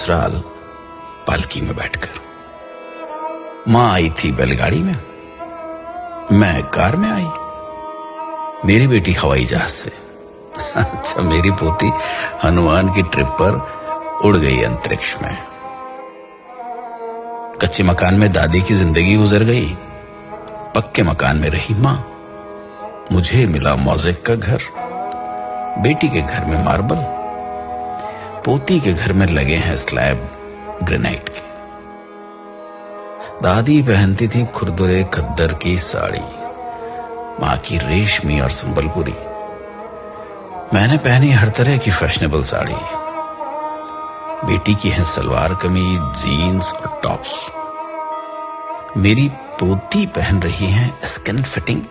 ससुराल पालकी में बैठकर। मां आई थी बैलगाड़ी में, मैं कार में आई, मेरी बेटी हवाई जहाज से। अच्छा, मेरी पोती हनुमान की ट्रिप पर उड़ गई अंतरिक्ष में। कच्चे मकान में दादी की जिंदगी गुजर गई, पक्के मकान में रही मां। मुझे मिला मोज़ेक का घर, बेटी के घर में मार्बल, पोती के घर में लगे हैं स्लैब ग्रेनाइट के। दादी पहनती थी खुरदुरे खद्दर की साड़ी, मां की रेशमी और संबलपुरी। मैंने पहनी हर तरह की फैशनेबल साड़ी। बेटी की है सलवार कमीज, जीन्स और टॉप्स। मेरी पोती पहन रही है स्किन फिटिंग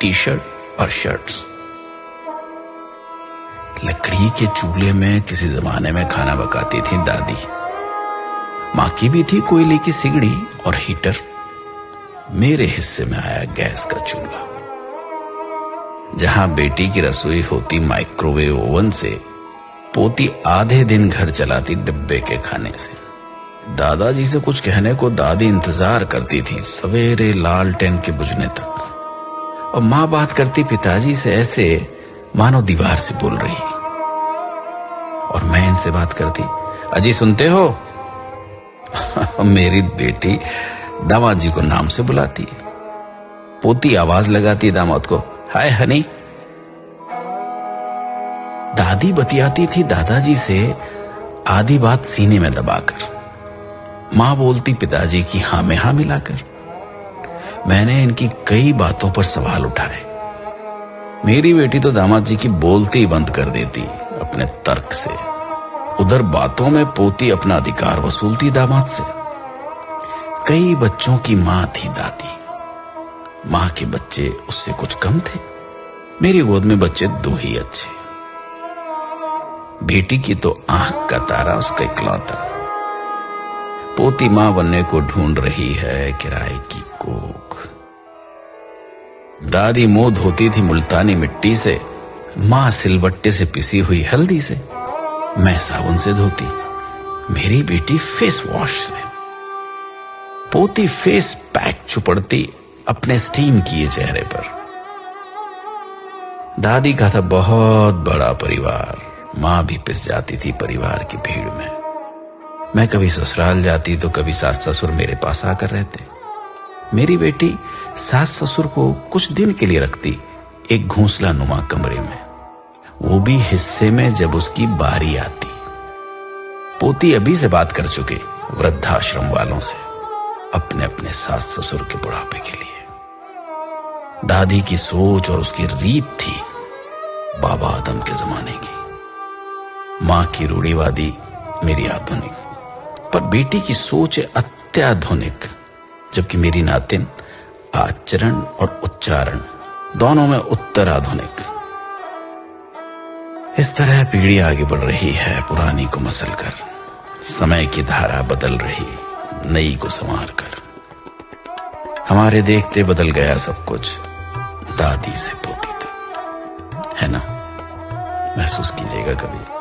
टी शर्ट और शर्ट्स। लकड़ी के चूल्हे में किसी जमाने में खाना पकाती थी दादी। मां की भी थी कोयले की सिगड़ी और हीटर। मेरे हिस्से में आया गैस का चूल्हा। जहां बेटी की रसोई होती माइक्रोवेव ओवन से, पोती आधे दिन घर चलाती डिब्बे के खाने से। दादाजी से कुछ कहने को दादी इंतजार करती थी सवेरे लालटेन के बुझने तक, और मां बात करती पिताजी से ऐसे मानो दीवार से बोल रही। और मैं इनसे बात करती, अजी सुनते हो? मेरी बेटी दामाद जी को नाम से बुलाती, पोती आवाज लगाती दामाद को, हाय हनी। दादी बतियाती थी दादाजी से आधी बात सीने में दबाकर, मां बोलती पिताजी की हां में हां मिलाकर। मैंने इनकी कई बातों पर सवाल उठाए। मेरी बेटी तो दामाद जी की बोलती ही बंद कर देती अपने तर्क से। उधर बातों में पोती अपना अधिकार वसूलती दामाद से। कई बच्चों की मां थी दादी, मां के बच्चे उससे कुछ कम थे। मेरी गोद में बच्चे दो ही अच्छे। बेटी की तो आंख का तारा उसका इकलौता। पोती मां बनने को ढूंढ रही है किराए की कोख। दादी मुंह धोती थी मुल्तानी मिट्टी से, मां सिलबट्टे से पिसी हुई हल्दी से। मैं साबुन से धोती, मेरी बेटी फेस वॉश से। पोती फेस पैक चुपड़ती अपने स्टीम किए चेहरे पर। दादी का था बहुत बड़ा परिवार, मां भी पिस जाती थी परिवार की भीड़ में। मैं कभी ससुराल जाती तो कभी सास ससुर मेरे पास आकर रहते। मेरी बेटी सास ससुर को कुछ दिन के लिए रखती एक घोंसला नुमा कमरे में, वो भी हिस्से में जब उसकी बारी आती। पोती अभी से बात कर चुके वृद्धाश्रम वालों से अपने अपने सास ससुर के बुढ़ापे के लिए। दादी की सोच और उसकी रीत थी बाबा आदम के जमाने की, मां की रूढ़िवादी, मेरी आधुनिक। पर बेटी की सोच है अत्याधुनिक, जबकि मेरी नातिन आचरण और उच्चारण दोनों में उत्तर आधुनिक। इस तरह पीढ़ी आगे बढ़ रही है पुरानी को मसल कर, समय की धारा बदल रही नई को संवार कर। हमारे देखते बदल गया सब कुछ, दादी से पोती तक, है ना? महसूस कीजिएगा कभी।